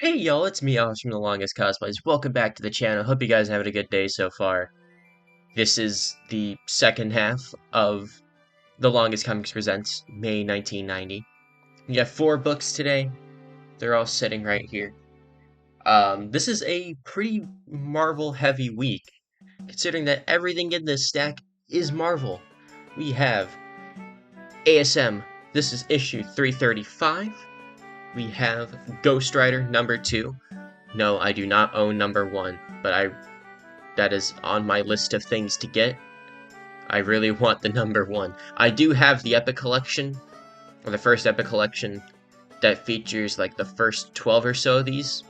Hey y'all, it's me, Alex from The Longest Cosplays. Welcome back to the channel. Hope you guys are having a good day so far. This is the second half of The Longest Comics Presents, May 1990. We have 4 books today. They're all sitting right here. This is a pretty Marvel-heavy week, considering that everything in this stack is Marvel. We have ASM. This is issue 335. We have Ghost Rider number 2. No, I do not own number 1, but that is on my list of things to get. I really want the number 1. I do have the Epic Collection, or the first Epic Collection, that features like the first 12 or so of these.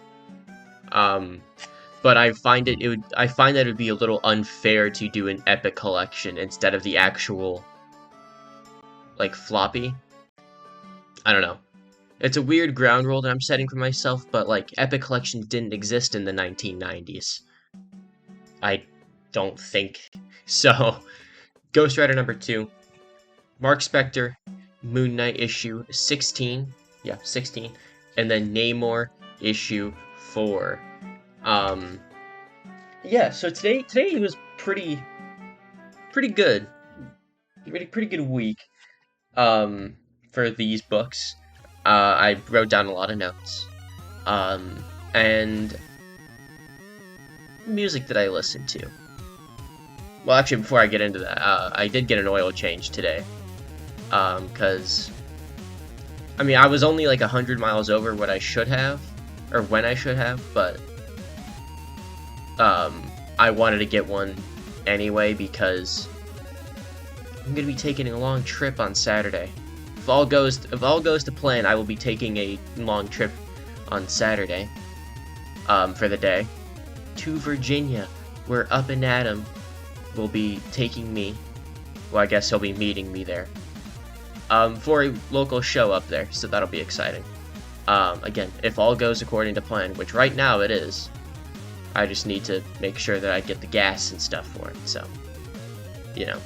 But I find that it would be a little unfair to do an Epic Collection instead of the actual like floppy. I don't know. It's a weird ground rule that I'm setting for myself, but like Epic Collections didn't exist in the 1990s. I don't think so. Ghost Rider number 2, Marc Spector, Moon Knight issue 16, yeah, 16, and then Namor issue 4. Yeah, so today was pretty good, pretty good week, for these books. I wrote down a lot of notes, and music that I listened to. Well, actually, before I get into that, I did get an oil change today, because, I mean, I was only like 100 miles over what I should have, or when I should have, but, I wanted to get one anyway, because I'm gonna be taking a long trip on Saturday. If all goes to plan, I will be taking a long trip on Saturday, for the day, to Virginia, where Up and Adam will be taking me. Well, I guess he'll be meeting me there, for a local show up there, so that'll be exciting. Again, if all goes according to plan, which right now it is, I just need to make sure that I get the gas and stuff for it, so, you know.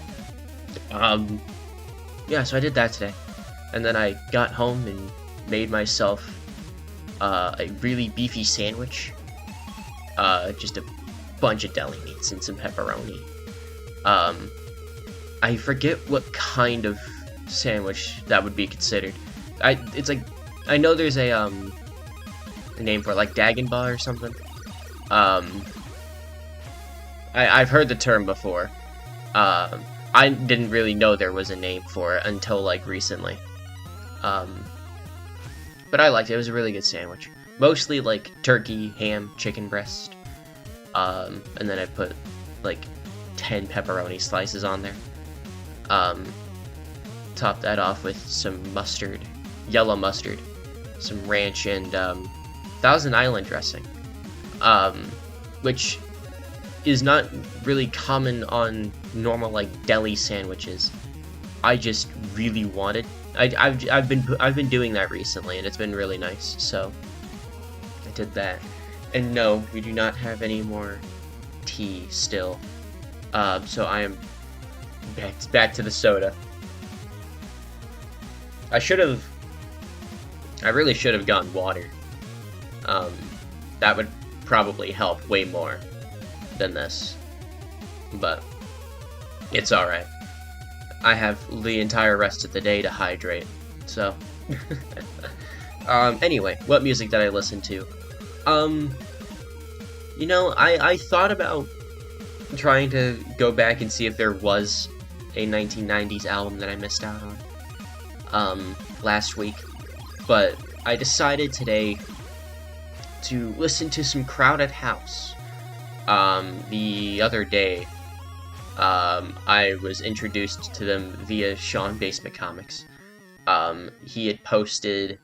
Yeah, so I did that today. And then I got home and made myself a really beefy sandwich. Just a bunch of deli meats and some pepperoni. I forget what kind of sandwich that would be considered. It's like, I know there's a name for it, like Dagenba or something. I've heard the term before. I didn't really know there was a name for it until like recently. But I liked it. It was a really good sandwich. Mostly like turkey, ham, chicken breast. And then I put like 10 pepperoni slices on there. Top that off with some mustard, yellow mustard, some ranch, and Thousand Island dressing. Which is not really common on normal like deli sandwiches. I just really wanted. I've been doing that recently, and it's been really nice. So I did that. And no, we do not have any more tea still. So I am back to the soda. I really should have gotten water. That would probably help way more than this, but it's alright. I have the entire rest of the day to hydrate, so. Anyway, what music did I listen to? You know, I thought about trying to go back and see if there was a 1990s album that I missed out on, last week, but I decided today to listen to some Crowded House. The other day, I was introduced to them via Sean Basement Comics. He had posted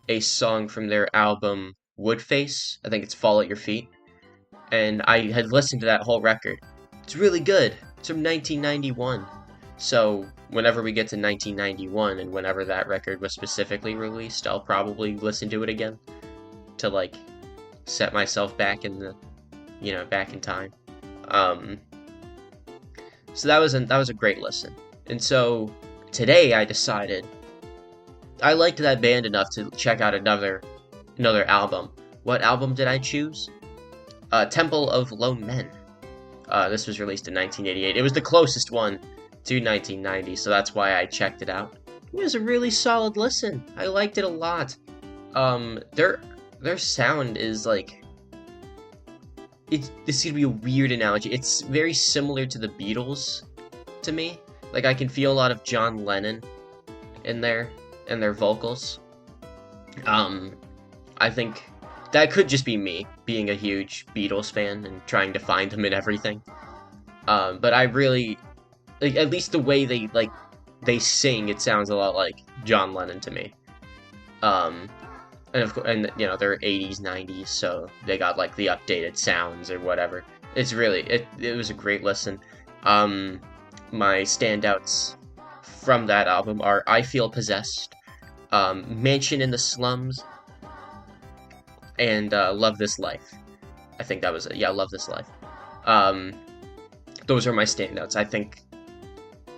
a song from their album Woodface. I think it's Fall at Your Feet. And I had listened to that whole record. It's really good. It's from 1991. So whenever we get to 1991 and whenever that record was specifically released, I'll probably listen to it again to like set myself back in the, back in time. So that was a great listen. And so today I decided I liked that band enough to check out another album. What album did I choose? Temple of Lone Men. This was released in 1988. It was the closest one to 1990, so that's why I checked it out. It was a really solid listen. I liked it a lot. Their sound is like... This is gonna be a weird analogy. It's very similar to the Beatles, to me. Like, I can feel a lot of John Lennon in there, and their vocals. I think that could just be me, being a huge Beatles fan and trying to find them in everything. But I really... Like, at least the way they sing, it sounds a lot like John Lennon to me. And of course, you know, they're 80s, 90s, so they got like the updated sounds or whatever. It's really, it was a great listen. My standouts from that album are I Feel Possessed, Mansion in the Slums, and Love This Life. I think that was it. Yeah, Love This Life. Those are my standouts.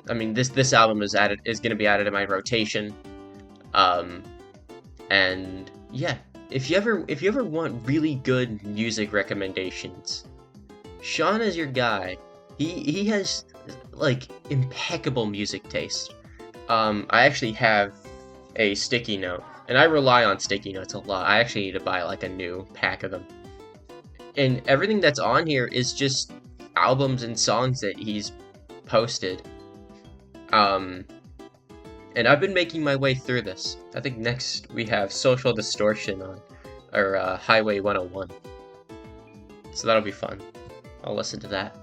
I mean, this album is going to be added to my rotation. And yeah, if you ever want really good music recommendations, Sean is your guy. He has like impeccable music taste. I actually have a sticky note, and I rely on sticky notes a lot. I actually need to buy like a new pack of them. And everything that's on here is just albums and songs that he's posted. And I've been making my way through this. I think next we have Social Distortion on, or Highway 101. So that'll be fun. I'll listen to that.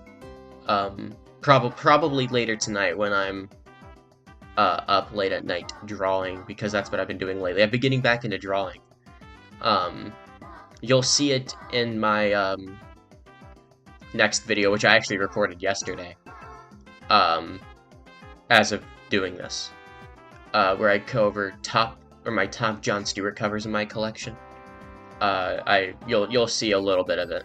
Probably later tonight when I'm up late at night drawing, because that's what I've been doing lately. I've been getting back into drawing. You'll see it in my next video, which I actually recorded yesterday. As of doing this. Where I go over my top Jon Stewart covers in my collection. You'll see a little bit of it.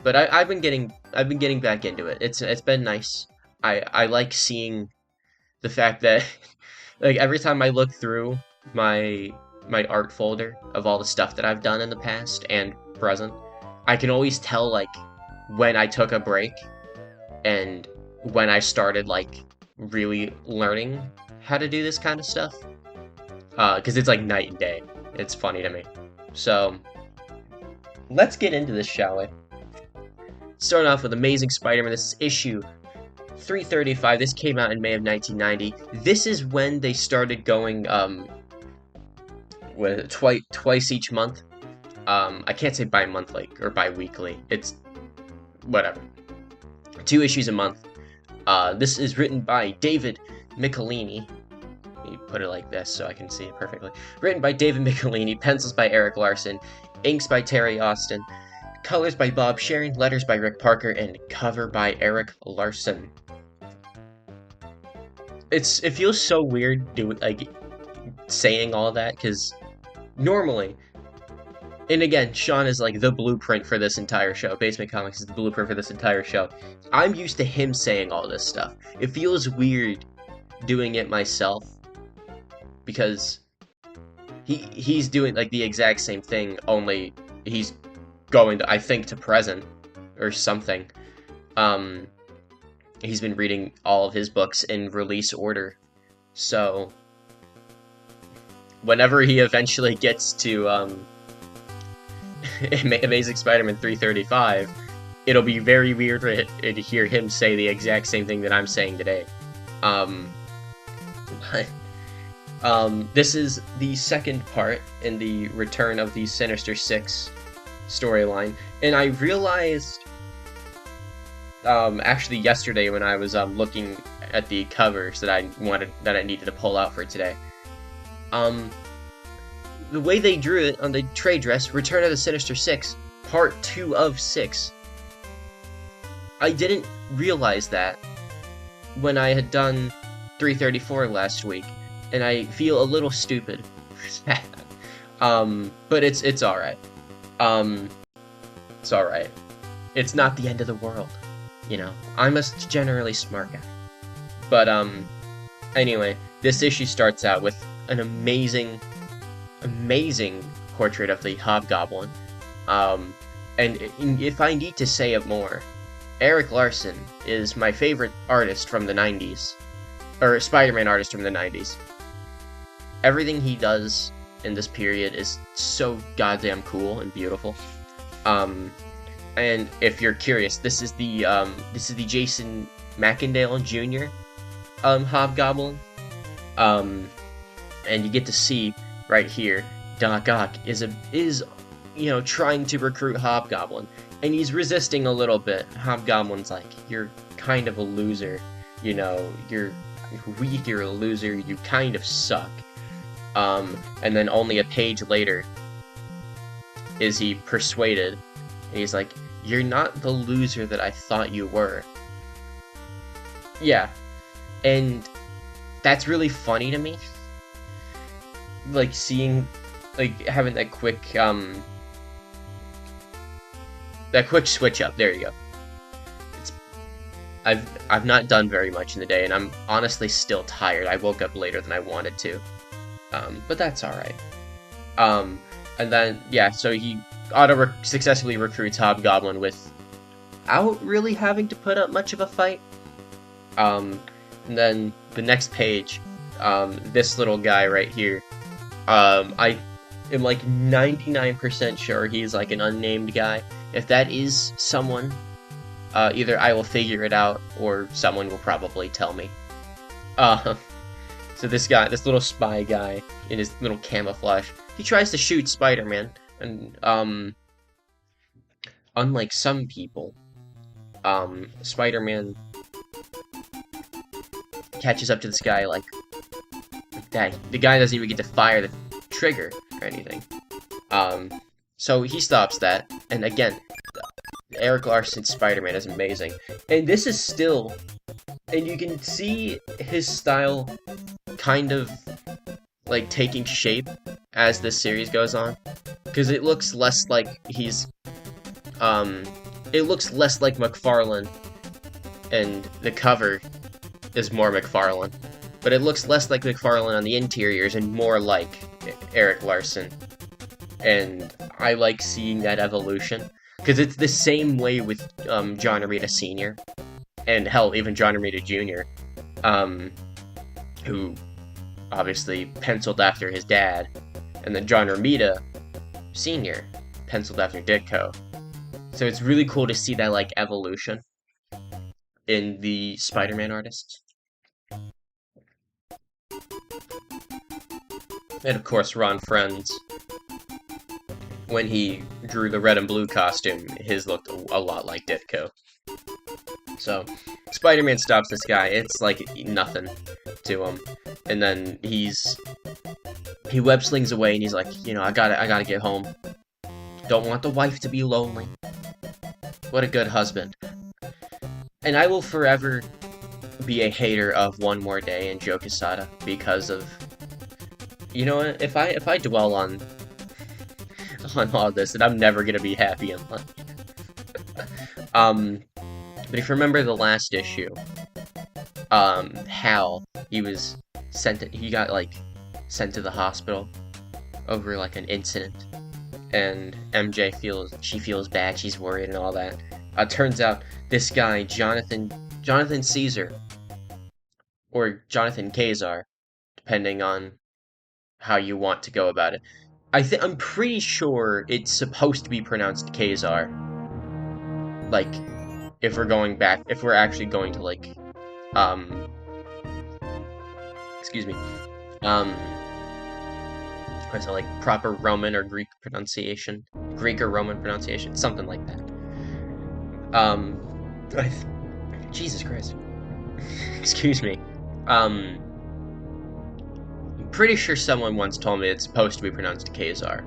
But I've been getting back into it. It's been nice. I like seeing the fact that like every time I look through my art folder of all the stuff that I've done in the past and present, I can always tell like when I took a break and when I started like really learning how to do this kind of stuff, because it's like night and day. It's funny to me. So let's get into this, shall we? Starting off with Amazing Spider-Man. This is issue 335. This came out in May of 1990. This is when they started going twice each month. I can't say bi-monthly or bi-weekly. It's whatever. 2 issues a month. This is written by David Michelini. Let me put it like this so I can see it perfectly. Written by David Michelini, pencils by Eric Larson, inks by Terry Austin, colors by Bob Sharon, letters by Rick Parker, and cover by Eric Larson. It feels so weird saying all that, because normally, and again, Sean is like the blueprint for this entire show. Basement Comics is the blueprint for this entire show. I'm used to him saying all this stuff. It feels weird doing it myself, because he's doing like the exact same thing, only he's going to, I think, to present or something. He's been reading all of his books in release order, so whenever he eventually gets to Amazing Spider-Man 335, it'll be very weird to hear him say the exact same thing that I'm saying today. This is the second part in the Return of the Sinister Six storyline, and I realized actually yesterday when I was looking at the covers that I needed to pull out for today. The way they drew it on the trade dress, Return of the Sinister Six, Part 2 of 6. I didn't realize that when I had done 334 last week, and I feel a little stupid. But it's alright. It's alright. It's not the end of the world, you know. I'm a generally smart guy. But, anyway, this issue starts out with an amazing portrait of the Hobgoblin. Um, and if I need to say it more, Eric Larson is my favorite artist from the 90s, or Spider-Man artist from the 90s. Everything he does in this period is so goddamn cool and beautiful. And if you're curious, this is the Jason McIndale Jr. Hobgoblin. And you get to see right here, Doc Ock is trying to recruit Hobgoblin, and he's resisting a little bit. Hobgoblin's like, you're kind of a loser, you're weak, you're a loser, you kind of suck. And then only a page later is he persuaded, and he's like, you're not the loser that I thought you were. Yeah, and that's really funny to me. Like, having that quick switch up. There you go. I've not done very much in the day, and I'm honestly still tired. I woke up later than I wanted to. But that's alright. And then, yeah, so he successfully recruits Hobgoblin without really having to put up much of a fight. And then the next page, this little guy right here, I am like 99% sure he's like an unnamed guy. If that is someone, either I will figure it out or someone will probably tell me. So this little spy guy in his little camouflage, he tries to shoot Spider-Man, and unlike some people, Spider-Man catches up to this guy like that. The guy doesn't even get to fire the trigger or anything. So he stops that, and again, Eric Larson's Spider-Man is amazing. And this is still, and you can see his style kind of like taking shape as this series goes on, because it looks less like it looks less like McFarlane, and the cover is more McFarlane, but it looks less like McFarlane on the interiors and more like Eric Larson. And I like seeing that evolution, because it's the same way with John Romita Sr. and hell, even John Romita Jr., who obviously penciled after his dad, and then John Romita Sr. penciled after Ditko. So it's really cool to see that like evolution in the Spider-Man artists. And of course, Ron Friends, when he drew the red and blue costume, his looked a lot like Ditko. So, Spider-Man stops this guy. It's like nothing to him. And then he web slings away, and he's like, I gotta get home. Don't want the wife to be lonely. What a good husband. And I will forever be a hater of One More Day and Joe Quesada because of, if I dwell on all this, then I'm never gonna be happy in life. But if you remember the last issue, Hal, he got sent to the hospital over like an incident, and MJ feels bad, she's worried and all that. Turns out this guy, Jonathan Caesar, or Jonathan Kazar, depending on how you want to go about it. I'm pretty sure it's supposed to be pronounced Kazar. Like, if we're actually going to like, excuse me, what's it, like proper Roman or Greek pronunciation, Greek or Roman pronunciation, something like that. Jesus Christ, excuse me. I'm pretty sure someone once told me it's supposed to be pronounced Kazar,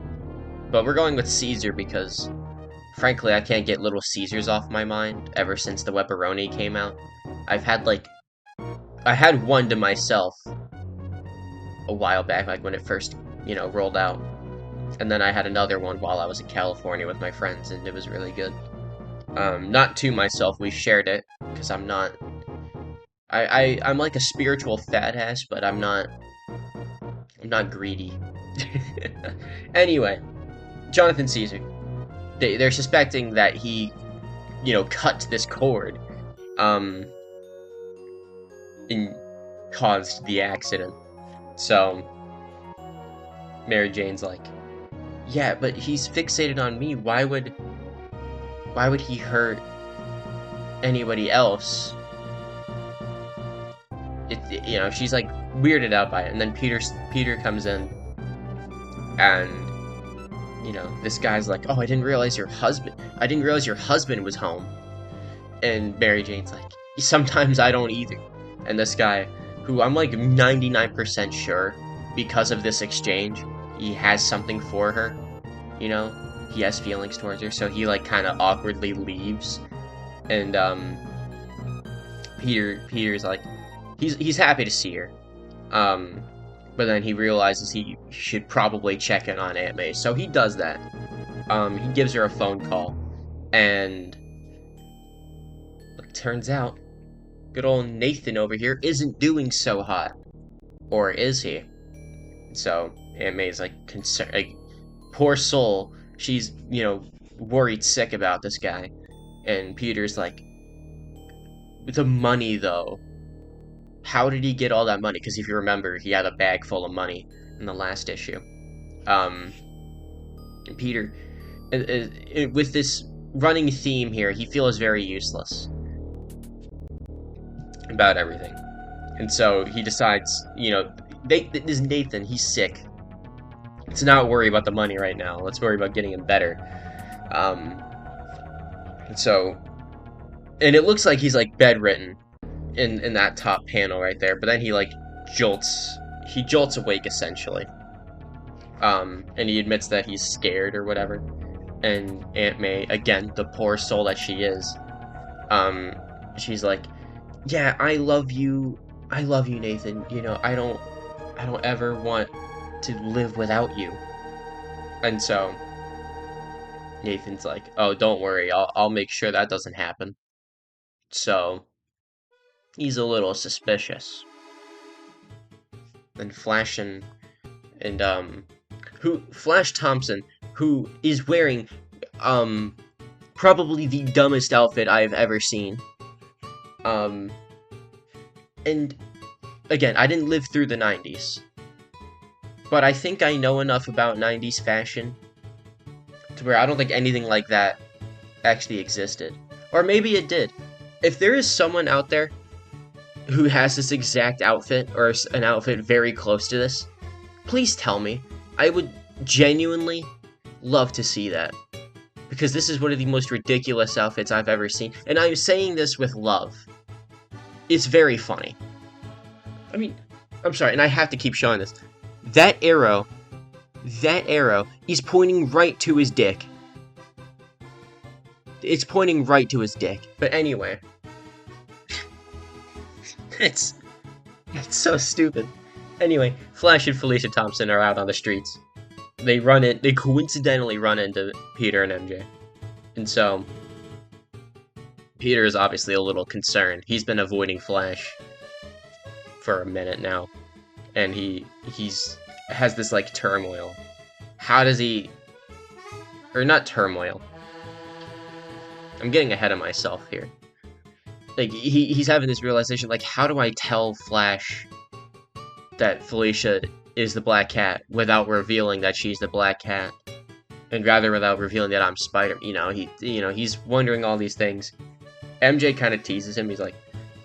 but we're going with Caesar because, frankly, I can't get Little Caesars off my mind ever since the Webberoni came out. I had one to myself a while back, like when it first, rolled out. And then I had another one while I was in California with my friends, and it was really good. Not to myself, we shared it, because I'm not... I'm like a spiritual fat ass, but I'm not greedy. Anyway, Jonathan sees her. They're suspecting that he, cut this cord, and caused the accident. So Mary Jane's like, yeah, but he's fixated on me. Why would he hurt anybody else? She's like weirded out by it. And then Peter comes in, and this guy's like, oh, I didn't realize your husband was home. And Mary Jane's like, sometimes I don't either. And this guy, who I'm like 99% sure, because of this exchange, he has something for her. He has feelings towards her, so he like kind of awkwardly leaves. And Peter's like, he's happy to see her. But then he realizes he should probably check in on Aunt May, so he does that. He gives her a phone call, and turns out, good old Nathan over here isn't doing so hot. Or is he? So Aunt May's like, concerned, like, poor soul. She's, worried sick about this guy. And Peter's like, the money though. How did he get all that money? Because if you remember, he had a bag full of money in the last issue. And Peter, with this running theme here, he feels very useless about everything. And so he decides, this Nathan, he's sick. Let's not worry about the money right now. Let's worry about getting him better. And it looks like he's like bedridden in that top panel right there, but then he like jolts awake essentially. And he admits that he's scared or whatever. And Aunt May, again, the poor soul that she is, she's like, yeah, I love you, Nathan. I don't ever want to live without you. And so Nathan's like, oh, don't worry, I'll make sure that doesn't happen. So he's a little suspicious. And Flash Flash Thompson, who is wearing probably the dumbest outfit I've ever seen. And again, I didn't live through the 90s, but I think I know enough about 90s fashion to where I don't think anything like that actually existed. Or maybe it did. If there is someone out there who has this exact outfit, or an outfit very close to this, please tell me. I would genuinely love to see that. Because this is one of the most ridiculous outfits I've ever seen. And I'm saying this with love. It's very funny. I mean, I'm sorry, and I have to keep showing this. That arrow is pointing right to his dick. It's pointing right to his dick. But anyway. It's so stupid. Anyway, Flash and Felicia Thompson are out on the streets. They coincidentally run into Peter and MJ. And so Peter is obviously a little concerned. He's been avoiding Flash for a minute now. And he has this like turmoil. How does he, or not turmoil. I'm getting ahead of myself here. Like, he's having this realization, like, how do I tell Flash that Felicia is the Black Cat without revealing that she's the Black Cat? And rather without revealing that I'm Spider, he's wondering all these things. MJ kind of teases him.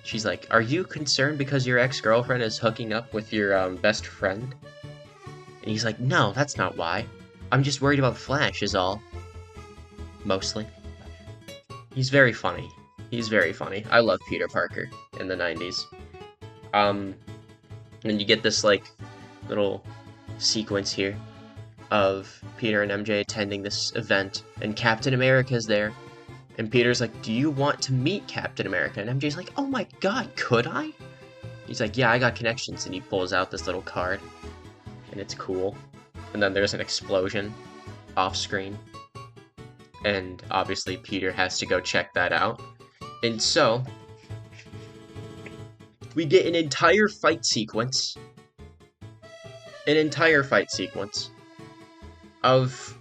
She's like, are you concerned because your ex-girlfriend is hooking up with your best friend? And he's like, no, that's not why. I'm just worried about Flash is all. Mostly. He's very funny. He's very funny. I love Peter Parker in the 90s. And you get this, like, little sequence here of Peter and MJ attending this event, and Captain America's there. And Peter's like, do you want to meet Captain America? And MJ's like, oh my god, could I? He's like, yeah, I got connections. And he pulls out this little card. And it's cool. And then there's an explosion off screen. And obviously Peter has to go check that out. And so we get an entire fight sequence. Of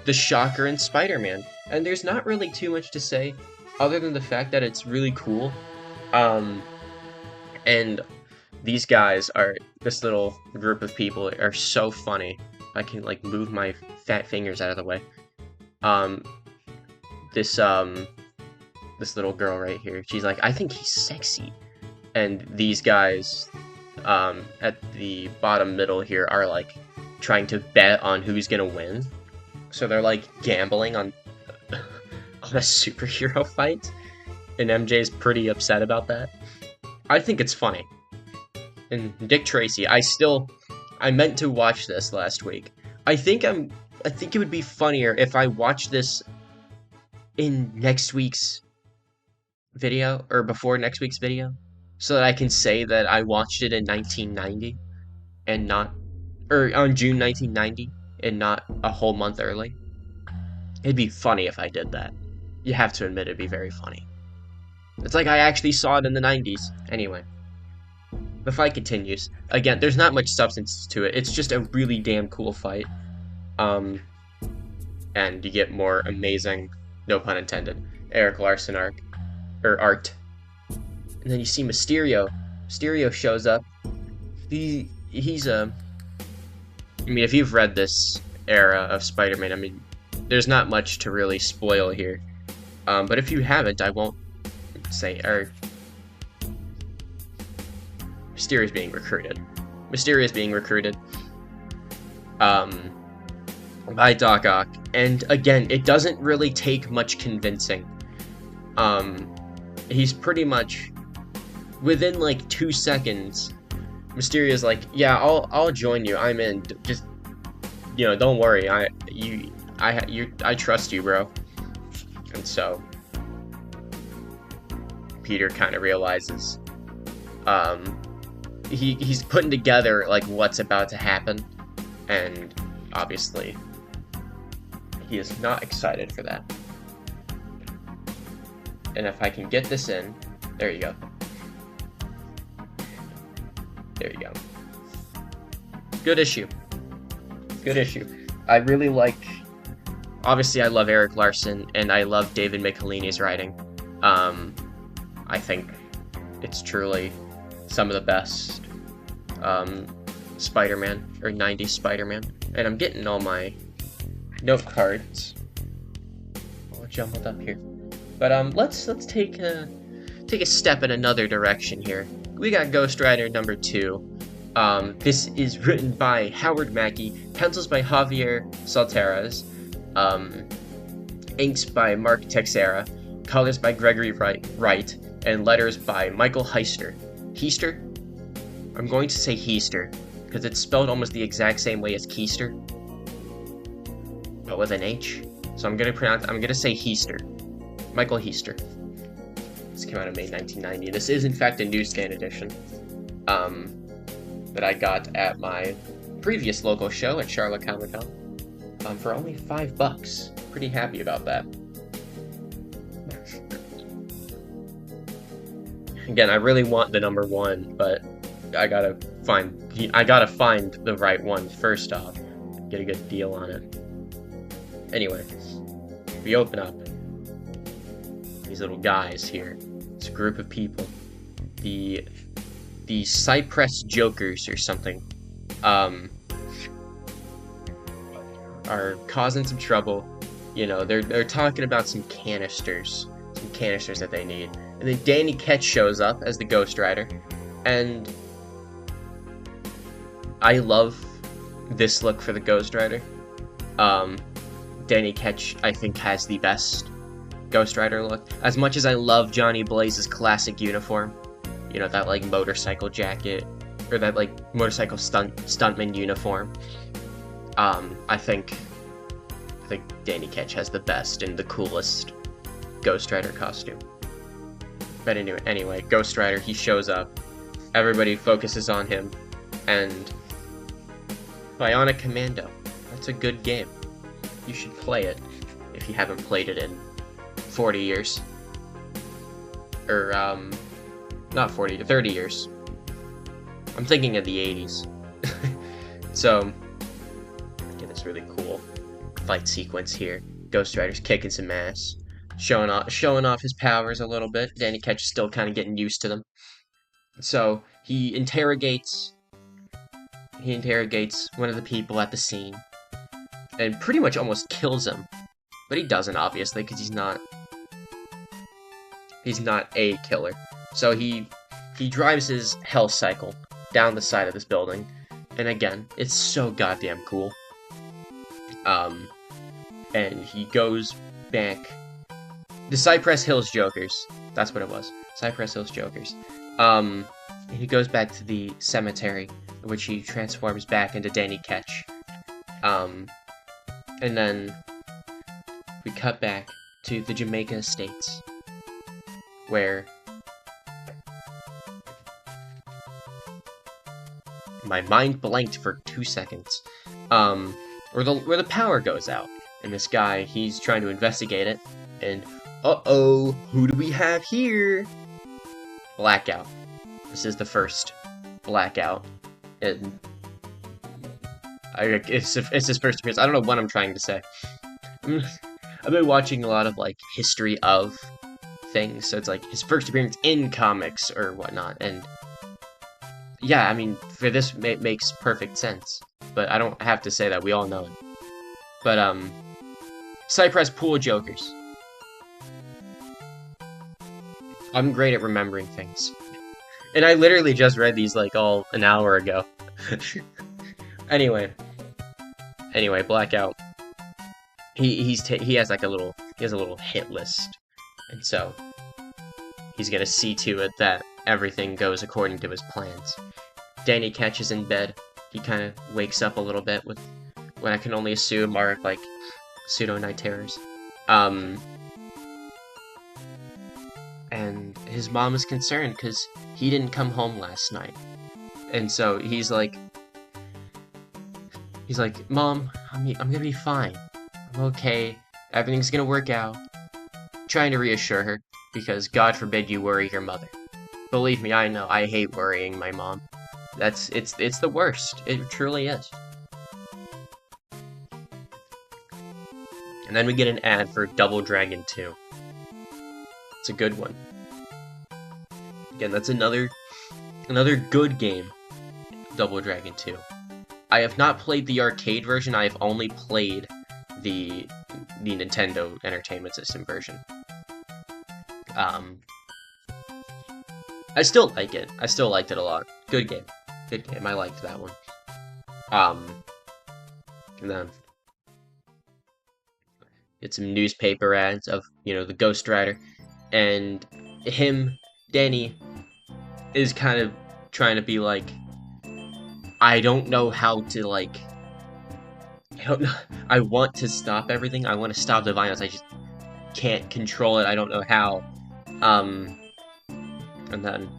the Shocker in Spider-Man. And there's not really too much to say other than the fact that it's really cool. And these guys this little group of people are so funny. I can like move my fat fingers out of the way. This little girl right here, she's like, I think he's sexy. And these guys at the bottom middle here are like trying to bet on who's gonna win. So they're like gambling on on a superhero fight, and MJ's pretty upset about that. I think it's funny. And Dick Tracy, I meant to watch this last week. I think it would be funnier if I watched this in next week's video, or before next week's video, so that I can say that I watched it in 1990 and not, or on June 1990 and not a whole month early. It'd be funny if I did that. You have to admit it'd be very funny. It's like I actually saw it in the 90s. Anyway, the fight continues. Again, there's not much substance to it. It's just a really damn cool fight. And you get more amazing, no pun intended, Eric Larson art. And then you see Mysterio. Mysterio shows up. He's I mean, if you've read this era of Spider-Man, I mean, there's not much to really spoil here. But if you haven't, I won't say, Mysterio's being recruited. Mysterio's being recruited. By Doc Ock. And again, it doesn't really take much convincing. He's pretty much, within like 2 seconds, Mysterio's like, yeah, I'll join you. I'm in. Just, don't worry. I trust you, bro. And so Peter kind of realizes he's putting together like what's about to happen, and obviously he is not excited for that. And if I can get this in, there you go. There you go. Good issue. Good issue. I really like, obviously I love Eric Larson, and I love David Michelinie's writing. I think it's truly some of the best Spider-Man, or 90s Spider-Man. And I'm getting all my note cards all jumbled up here. But let's take a step in another direction here. We got Ghost Rider number 2. This is written by Howard Mackie, pencils by Javier Salteras, inks by Mark Texeira, colors by Gregory Wright, and letters by Michael Heister. Heister? I'm going to say Heister, because it's spelled almost the exact same way as Keister, but with an H. So I'm gonna say Heister. Michael Heister. This came out in May 1990. This is in fact a newsstand edition that I got at my previous local show at Charlotte Comic Con for only $5. Pretty happy about that. Again, I really want the number 1, but I gotta find the right one first off. Get a good deal on it. Anyway, we open up. These little guys here. It's a group of people. The Cypress Jokers or something are causing some trouble. They're talking about some canisters that they need. And then Danny Ketch shows up as the Ghost Rider, and I love this look for the Ghost Rider. Danny Ketch, I think, has the best Ghost Rider look. As much as I love Johnny Blaze's classic uniform, that like motorcycle jacket, or that like motorcycle stuntman uniform, I think Danny Ketch has the best and the coolest Ghost Rider costume. But anyway, Ghost Rider, he shows up, everybody focuses on him, and Bionic Commando. That's a good game. You should play it if you haven't played it in 40 years. Or, not 40, 30 years. I'm thinking of the 80s. So, again, it's really cool. fight sequence here. Ghost Rider's kicking some ass, showing off his powers a little bit. Danny Ketch is still kind of getting used to them. So he interrogates one of the people at the scene, and pretty much almost kills him. But he doesn't, obviously, because he's not a killer. So he drives his hell cycle down the side of this building, and again, it's so goddamn cool. And he goes back. The Cypress Hills Jokers. That's what it was. Cypress Hills Jokers. He goes back to the cemetery, in which he transforms back into Danny Ketch. And then we cut back to the Jamaica Estates, where my mind blanked for 2 seconds. Where the power goes out, and this guy, he's trying to investigate it, and uh-oh, who do we have here? Blackout. This is the first Blackout, and it's his first appearance. I don't know what I'm trying to say. I've been watching a lot of, like, history of things, so it's like his first appearance in comics or whatnot, and yeah, I mean, for this, it makes perfect sense. But I don't have to say that, we all know it. But, Cypress Pool Jokers. I'm great at remembering things. And I literally just read these, like, all an hour ago. Anyway, Blackout. He has like a little hit list. And so, he's gonna see to it that everything goes according to his plans. Danny Ketch is in bed. He kind of wakes up a little bit with what I can only assume are, like, pseudo-night terrors. And his mom is concerned because he didn't come home last night. And so he's like, Mom, I'm gonna be fine. I'm okay. Everything's gonna work out. Trying to reassure her, because God forbid you worry your mother. Believe me, I know. I hate worrying my mom. It's the worst. It truly is. And then we get an ad for Double Dragon 2. It's a good one. Again, that's another good game. Double Dragon 2. I have not played the arcade version. I have only played the Nintendo Entertainment System version. I still like it. I still liked it a lot. Good game. Good game. I liked that one. And then get some newspaper ads of, the Ghost Rider, and him, Danny, is kind of trying to be like, I don't know how to, like, I want to stop everything. I want to stop the violence. I just can't control it. I don't know how. And then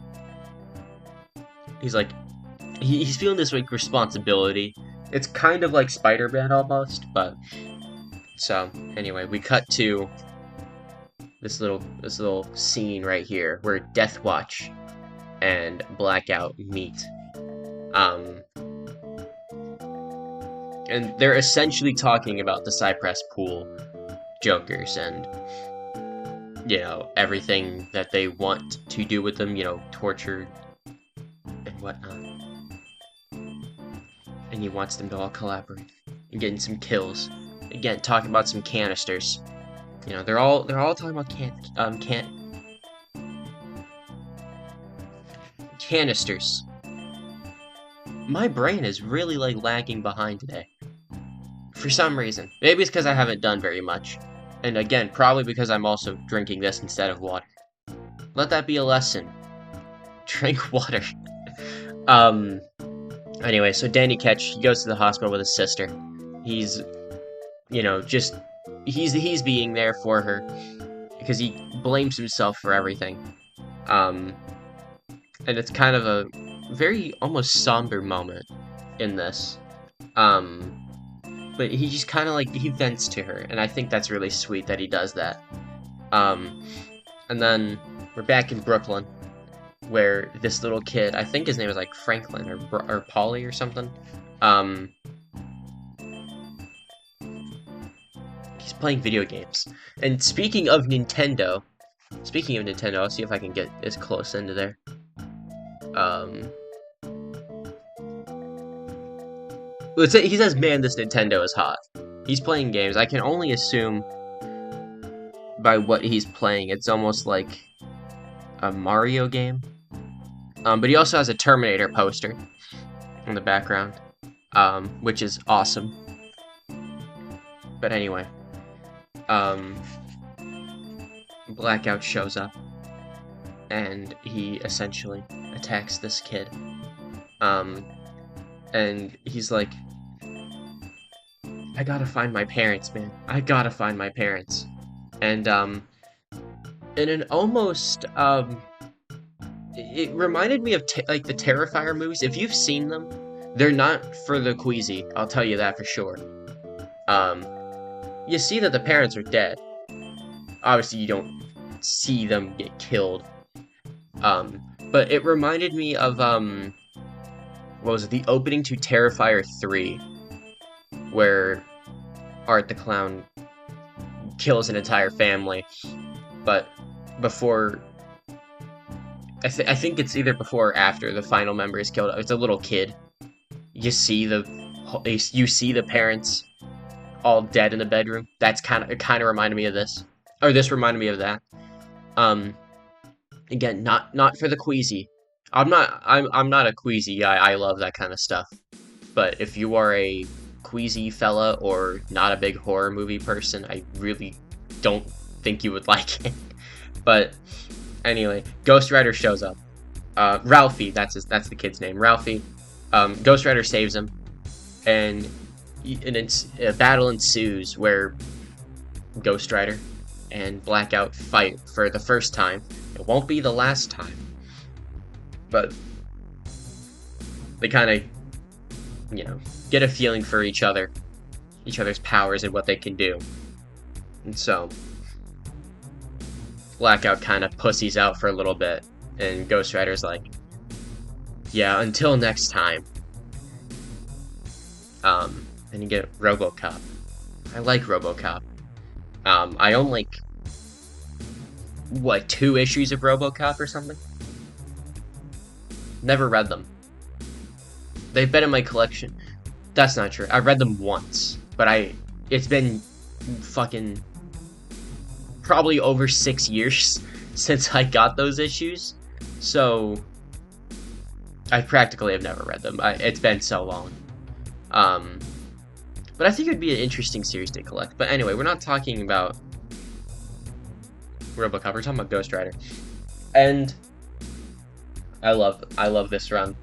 he's like, he's feeling this, like, responsibility. It's kind of like Spider-Man almost, but so anyway, we cut to this little scene right here where Deathwatch and Blackout meet. And they're essentially talking about the Cypress Pool Jokers and, everything that they want to do with them, torture and whatnot. And he wants them to all collaborate and getting some kills. Again, talking about some canisters. They're all talking about canisters. My brain is really, like, lagging behind today. For some reason. Maybe it's because I haven't done very much. And again, probably because I'm also drinking this instead of water. Let that be a lesson. Drink water. Anyway, so Danny Ketch, he goes to the hospital with his sister. He's, he's being there for her because he blames himself for everything. And it's kind of a very almost somber moment in this. But he just kind of, like, he vents to her, and I think that's really sweet that he does that. And then we're back in Brooklyn, where this little kid, I think his name is, like, Franklin or Polly or something. playing video games. And speaking of Nintendo, I'll see if I can get as close into there. He says, man, this Nintendo is hot. He's playing games. I can only assume by what he's playing, it's almost like a Mario game. But he also has a Terminator poster in the background, which is awesome. But anyway, Blackout shows up, and he essentially attacks this kid. And he's like, I gotta find my parents, man. I gotta find my parents. And, in an almost, it reminded me of, like, the Terrifier movies. If you've seen them, they're not for the queasy, I'll tell you that for sure. You see that the parents are dead. Obviously, you don't see them get killed. But it reminded me of, what was it, the opening to Terrifier 3, where Art the Clown kills an entire family, but before, I think it's either before or after the final member is killed. It's a little kid. You see the parents all dead in the bedroom. It kind of reminded me of this, or this reminded me of that. Again, not for the queasy. I'm not a queasy guy. I love that kind of stuff. But if you are a queasy fella or not a big horror movie person, I really don't think you would like it. But anyway, Ghost Rider shows up. Ralphie, that's the kid's name. Ralphie. Ghost Rider saves him, and a battle ensues where Ghost Rider and Blackout fight for the first time. It won't be the last time. But they kind of, get a feeling for each other's powers and what they can do. And so Blackout kind of pussies out for a little bit, and Ghost Rider's like, yeah, until next time. And you get RoboCop. I like RoboCop. I own, like, 2 issues of RoboCop or something? Never read them. They've been in my collection. That's not true. I read them once, but it's been fucking probably over 6 years since I got those issues, so I practically have never read them. It's been so long. But I think it would be an interesting series to collect. But anyway, we're not talking about RoboCop. We're talking about Ghost Rider, and I love this run.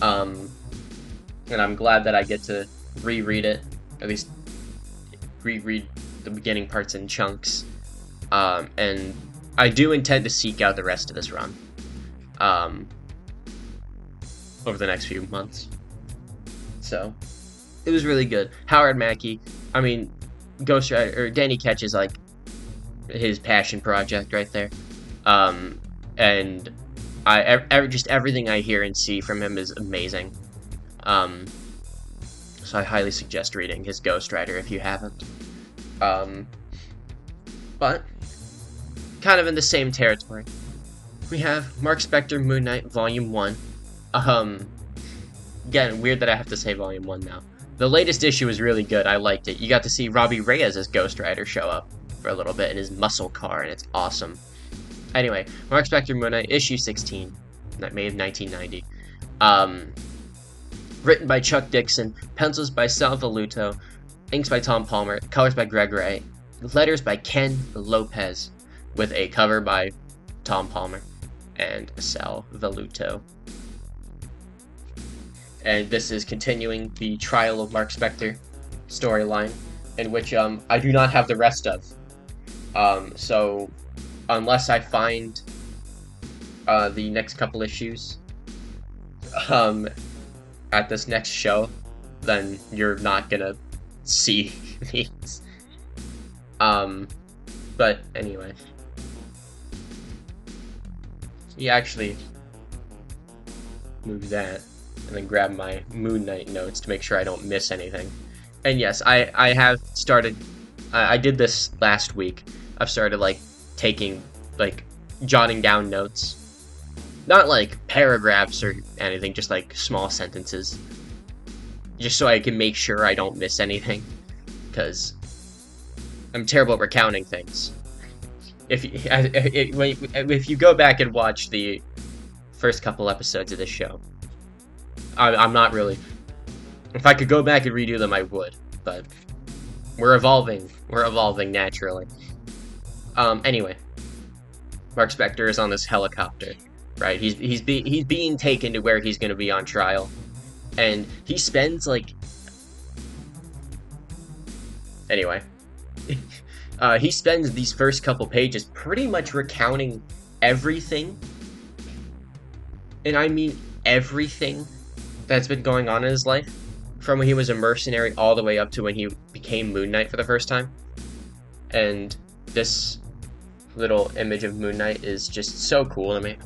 And I'm glad that I get to reread it, at least reread the beginning parts in chunks. And I do intend to seek out the rest of this run over the next few months. So it was really good. Howard Mackie, I mean, Ghost Rider, or Danny Ketch is like his passion project right there. And just everything I hear and see from him is amazing. So I highly suggest reading his Ghost Rider if you haven't. But kind of in the same territory, we have Marc Spector Moon Knight Volume 1. Again, weird that I have to say Volume 1 now. The latest issue was really good. I liked it. You got to see Robbie Reyes as Ghost Rider show up for a little bit in his muscle car, and it's awesome. Anyway, Marc Spector Moon Knight, issue 16, May of 1990. Written by Chuck Dixon, pencils by Sal Velluto, inks by Tom Palmer, colors by Greg Ray, letters by Ken Lopez, with a cover by Tom Palmer and Sal Velluto. And this is continuing the Trial of Marc Spector storyline, in which I do not have the rest of. So unless I find the next couple issues at this next show, then you're not gonna see these. But anyway, you actually move that and then grab my Moon Knight notes to make sure I don't miss anything. And yes, I have started I did this last week. I've started like taking like jotting down notes, not like paragraphs or anything, just like small sentences, just so I can make sure I don't miss anything, because I'm terrible at recounting things. If you go back and watch the first couple episodes of this show, I'm not really. If I could go back and redo them, I would. But we're evolving. We're evolving naturally. Anyway, Marc Spector is on this helicopter, right? He's being taken to where he's going to be on trial, and he spends like. Anyway, he spends these first couple pages pretty much recounting everything, and I mean everything that's been going on in his life, from when he was a mercenary all the way up to when he became Moon Knight for the first time. And this little image of Moon Knight is just so cool to me.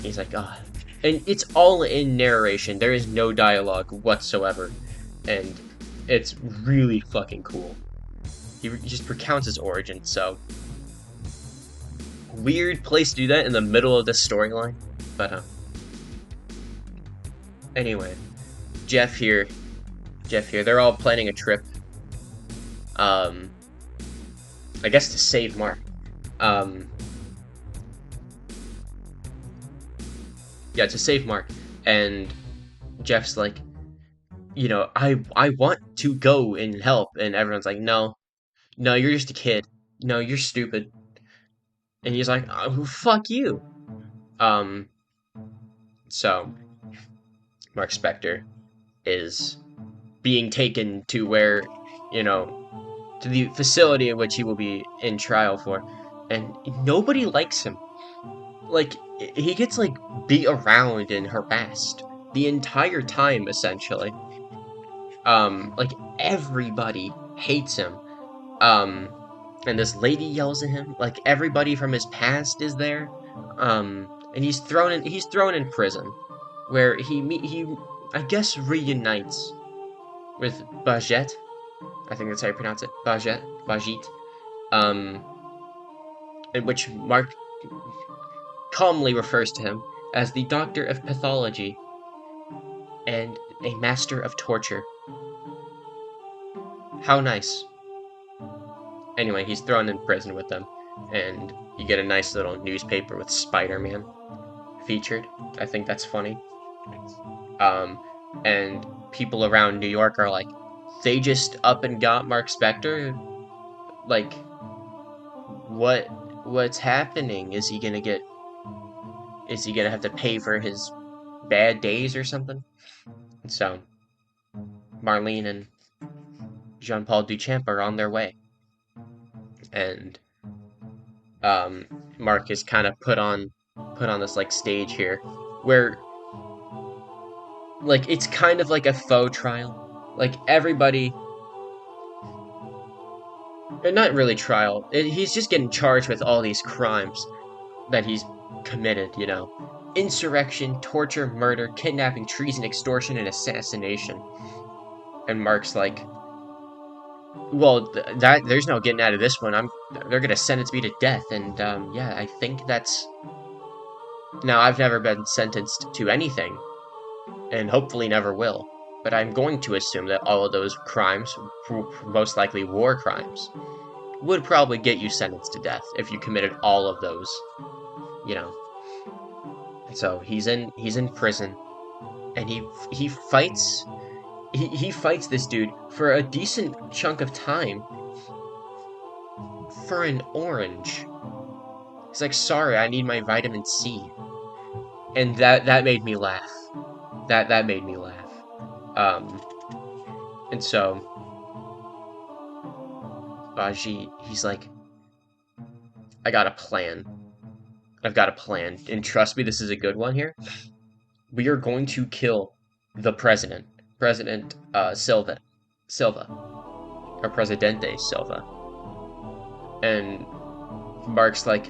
He's like, ah, and it's all in narration. There is no dialogue whatsoever, and it's really fucking cool. He just recounts his origin. So weird place to do that in the middle of this storyline, but anyway, Jeff here, they're all planning a trip, I guess to save Mark. Yeah, to save Mark. And Jeff's like, you know, I want to go and help, and everyone's like, no, you're just a kid. No, you're stupid. And he's like, oh, fuck you. So Marc Spector is being taken to where, you know, to the facility in which he will be in trial for, and nobody likes him. Like, he gets like beat around and harassed the entire time, essentially. Like, everybody hates him. And this lady yells at him. Like, everybody from his past is there. And he's thrown in prison, where he I guess reunites with Bajette. I think that's how you pronounce it. Bajit. In which Mark calmly refers to him as the Doctor of Pathology and a Master of Torture. How nice. Anyway, he's thrown in prison with them, and you get a nice little newspaper with Spider-Man featured. I think that's funny. And people around New York are like, they just up and got Marc Spector? Like, what's happening? Is he gonna have to pay for his bad days or something? So, Marlene and Jean-Paul Duchamp are on their way. And, Mark is kind of put on this, like, stage here, where, like, it's kind of like a faux trial. Like, everybody... Not really trial. He's just getting charged with all these crimes that he's committed, you know. Insurrection, torture, murder, kidnapping, treason, extortion, and assassination. And Mark's like, well, there's no getting out of this one. They're gonna sentence me to death, and yeah, I think that's... Now, I've never been sentenced to anything, and hopefully never will, but I'm going to assume that all of those crimes, most likely war crimes, would probably get you sentenced to death if you committed all of those, you know. So he's in prison, and he fights this dude for a decent chunk of time for an orange. He's like, sorry, I need my vitamin C. And that made me laugh. That made me laugh. And so Baji, he's like, I've got a plan, and trust me, this is a good one here. We are going to kill the President Silva, or Presidente Silva. And Mark's like,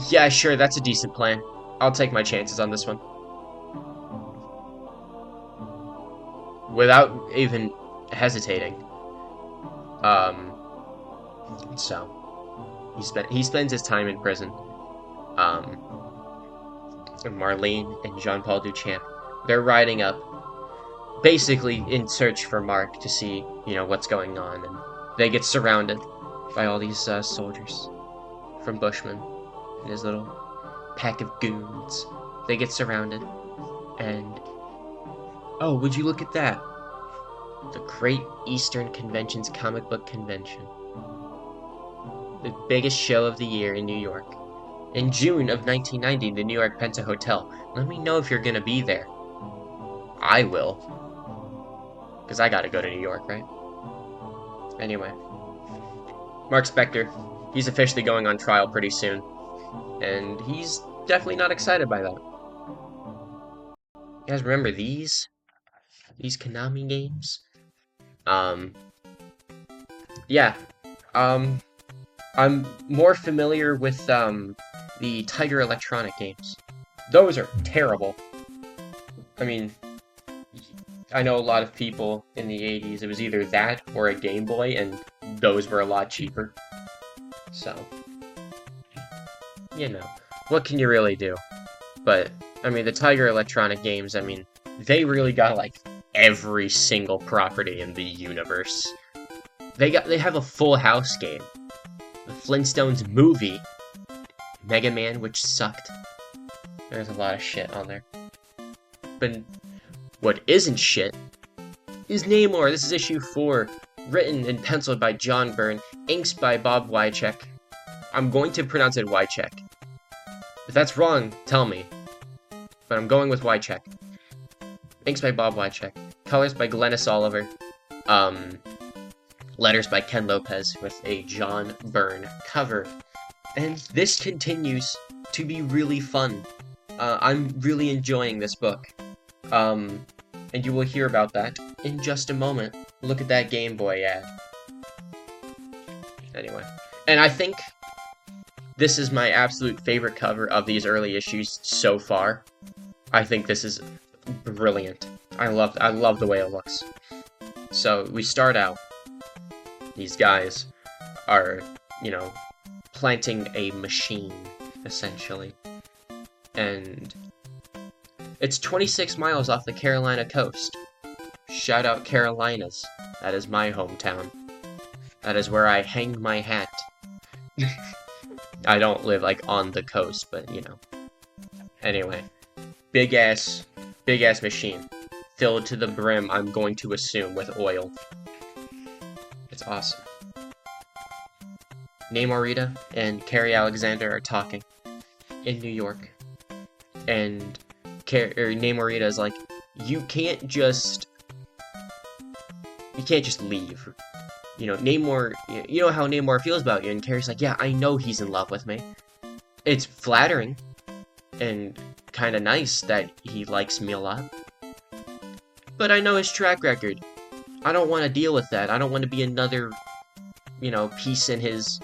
yeah, sure, that's a decent plan. I'll take my chances on this one. Without even hesitating. Um, so he spends his time in prison. Um, and Marlene and Jean-Paul Duchamp, they're riding up, basically in search for Marc to see, what's going on, and they get surrounded by all these soldiers from Bushman and his little pack of goons. They get surrounded, and oh, would you look at that? The Great Eastern Convention's comic book convention. The biggest show of the year in New York. In June of 1990, the New York Penta Hotel. Let me know if you're gonna be there. I will. Because I gotta go to New York, right? Anyway. Marc Spector. He's officially going on trial pretty soon. And he's definitely not excited by that. You guys remember these? These Konami games? Yeah. I'm more familiar with, the Tiger Electronic games. Those are terrible. I mean, I know a lot of people in the 80s, it was either that or a Game Boy, and those were a lot cheaper. So, what can you really do? But, I mean, the Tiger Electronic games, I mean, they really got, like, every single property in the universe. They have a Full House game. The Flintstones movie. Mega Man, which sucked. There's a lot of shit on there. But what isn't shit is Namor. This is issue 4. Written and penciled by John Byrne. Inks by Bob Wycheck. I'm going to pronounce it Wycheck. If that's wrong, tell me. But I'm going with Wycheck. Inks by Bob Wycheck. Colors by Glennis Oliver. Letters by Ken Lopez with a John Byrne cover. And this continues to be really fun. I'm really enjoying this book. And you will hear about that in just a moment. Look at that Game Boy ad. Anyway. And I think this is my absolute favorite cover of these early issues so far. I think this is brilliant. I love the way it looks. So, we start out. These guys are, planting a machine, essentially. And it's 26 miles off the Carolina coast. Shout out Carolinas. That is my hometown. That is where I hang my hat. I don't live, on the coast, but, Anyway. Big ass machine. Filled to the brim, I'm going to assume, with oil. It's awesome. Namorita and Carrie Alexander are talking in New York. And Namorita is like, you can't just leave. Namor, you know how Namor feels about you. And Carrie's like, yeah, I know he's in love with me. It's flattering and kind of nice that he likes me a lot. But I know his track record. I don't want to deal with that. I don't want to be another, piece in his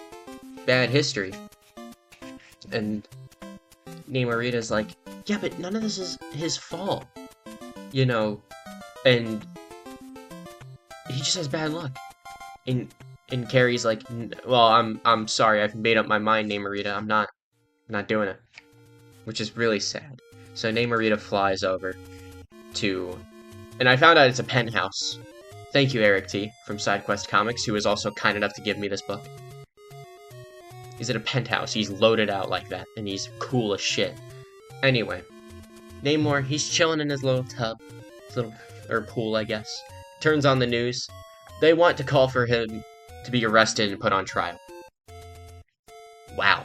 bad history. And Namorita's like, yeah, but none of this is his fault. And he just has bad luck. And Carrie's like, well, I'm sorry, I've made up my mind, Namorita. I'm not doing it. Which is really sad. So Namorita flies over to, and I found out it's a penthouse. Thank you, Eric T. from SideQuest Comics, who was also kind enough to give me this book. He's at a penthouse. He's loaded out like that, and he's cool as shit. Anyway, Namor, he's chilling in his little tub, or pool, I guess. Turns on the news. They want to call for him to be arrested and put on trial. Wow.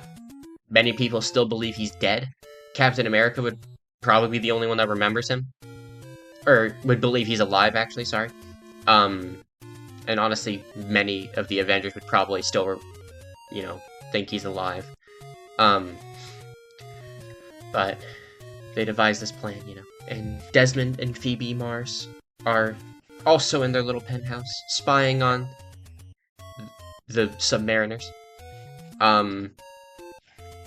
Many people still believe he's dead. Captain America would probably be the only one that remembers him. Or would believe he's alive, actually, sorry. And honestly, many of the Avengers would probably still, think he's alive. But they devised this plan, And Desmond and Phoebe Mars are also in their little penthouse, spying on the Submariners. And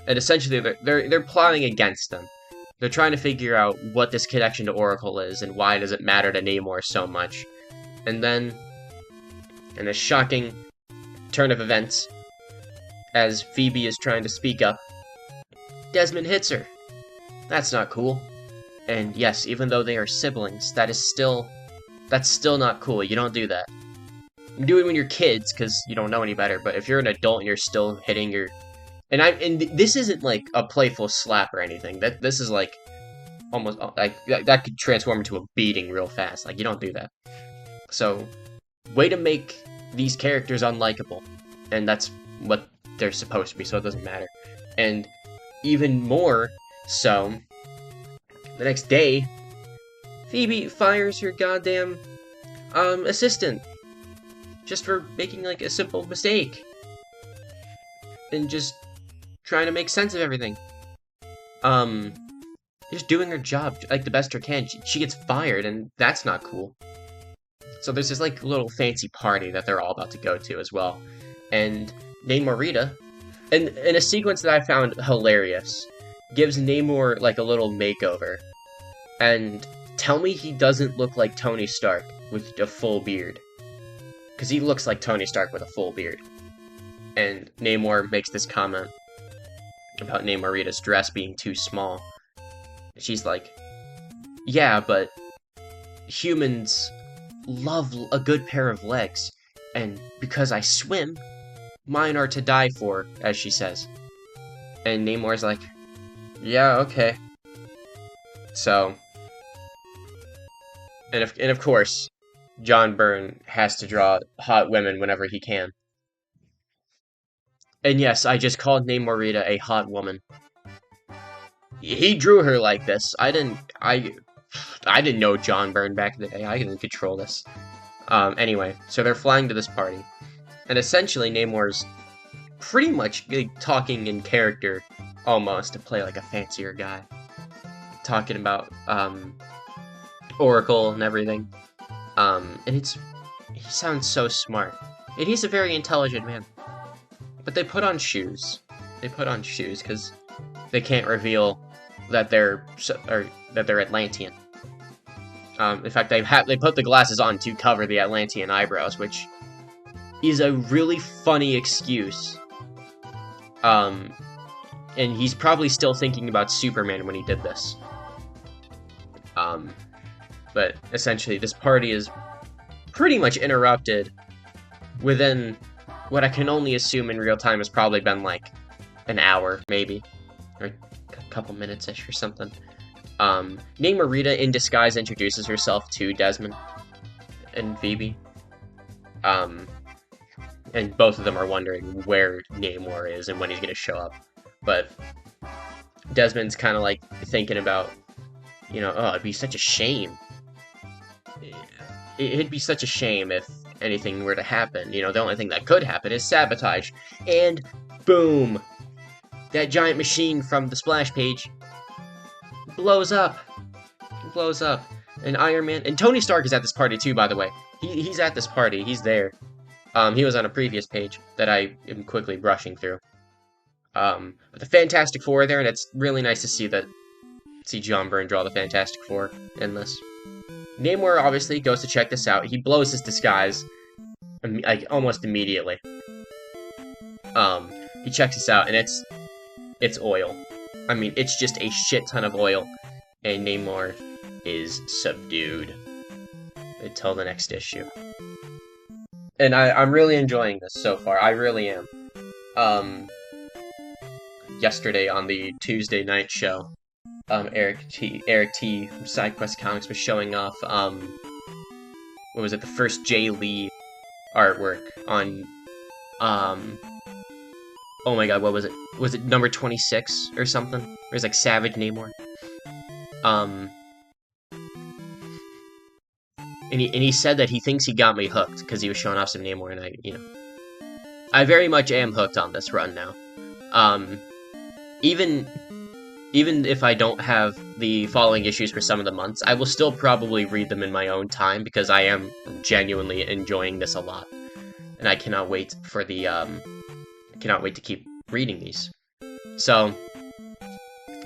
essentially, they're plotting against them. They're trying to figure out what this connection to Oracle is, and why does it matter to Namor so much. And then And a shocking turn of events, as Phoebe is trying to speak up, Desmond hits her. That's not cool. And yes, even though they are siblings, that's still not cool. You don't do that. You do it when you're kids, because you don't know any better, but if you're an adult and you're still hitting your... And this isn't like a playful slap or anything. This is like almost like that could transform into a beating real fast. Like, you don't do that. So, way to make these characters unlikable. And that's what they're supposed to be, so it doesn't matter. And even more so, the next day, Phoebe fires her goddamn assistant just for making like a simple mistake and just trying to make sense of everything. Just doing her job like the best her can. She gets fired, and that's not cool. So there's this like little fancy party that they're all about to go to as well, and Namorita, and in a sequence that I found hilarious, gives Namor like a little makeover, and tell me he doesn't look like Tony Stark with a full beard, because he looks like Tony Stark with a full beard. And Namor makes this comment about Namorita's dress being too small. She's like, yeah, but humans love a good pair of legs, and because I swim, mine are to die for, as she says. And Namor's like, yeah, okay. So, and of course, John Byrne has to draw hot women whenever he can. And yes, I just called Namorita a hot woman. He drew her like this. I didn't know John Byrne back in the day. I didn't control this. Anyway, so they're flying to this party. And essentially, Namor's pretty much talking in character, almost, to play like a fancier guy. Talking about, Oracle and everything. And he sounds so smart. And he's a very intelligent man. But they put on shoes. They put on shoes, because they can't reveal that they're Atlantean. In fact, they put the glasses on to cover the Atlantean eyebrows, which is a really funny excuse. And he's probably still thinking about Superman when he did this. But essentially, this party is pretty much interrupted within what I can only assume in real time has probably been like an hour, maybe, or a couple minutes-ish or something. Namorita in disguise introduces herself to Desmond and Phoebe. And both of them are wondering where Namor is and when he's gonna show up. But Desmond's kind of like thinking about, oh, it'd be such a shame. It'd be such a shame if anything were to happen. The only thing that could happen is sabotage. And boom! That giant machine from the splash page blows up. It blows up. And Iron Man... And Tony Stark is at this party too, by the way. He's at this party. He's there. He was on a previous page that I am quickly brushing through. But the Fantastic Four are there, and it's really nice to see John Byrne draw the Fantastic Four in this. Namor obviously goes to check this out. He blows his disguise like almost immediately. He checks this out, and it's oil. I mean, it's just a shit ton of oil, and Namor is subdued until the next issue. And I'm really enjoying this so far. I really am. Yesterday on the Tuesday night show, Eric T from SideQuest Comics was showing off, what was it, the first Jay Lee artwork on, oh my god, what was it? Was it number 26 or something? Where it's like Savage Namor? And he said that he thinks he got me hooked, because he was showing off some Namor, and I very much am hooked on this run now. Even if I don't have the following issues for some of the months, I will still probably read them in my own time, because I am genuinely enjoying this a lot. And I cannot wait for to keep reading these. So,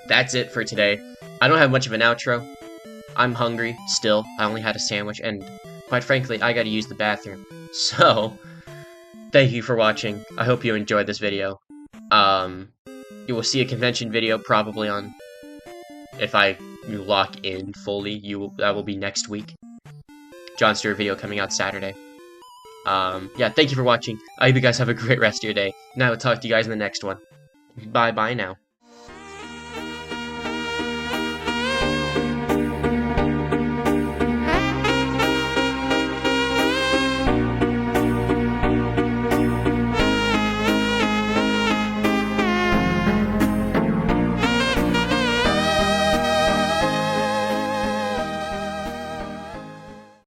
that's it for today. I don't have much of an outro. I'm hungry, still. I only had a sandwich, and quite frankly, I gotta use the bathroom. So, thank you for watching. I hope you enjoyed this video. You will see a convention video probably on, if I lock in fully, that will be next week. Jon Stewart video coming out Saturday. Yeah, thank you for watching. I hope you guys have a great rest of your day, and I will talk to you guys in the next one. Bye-bye now.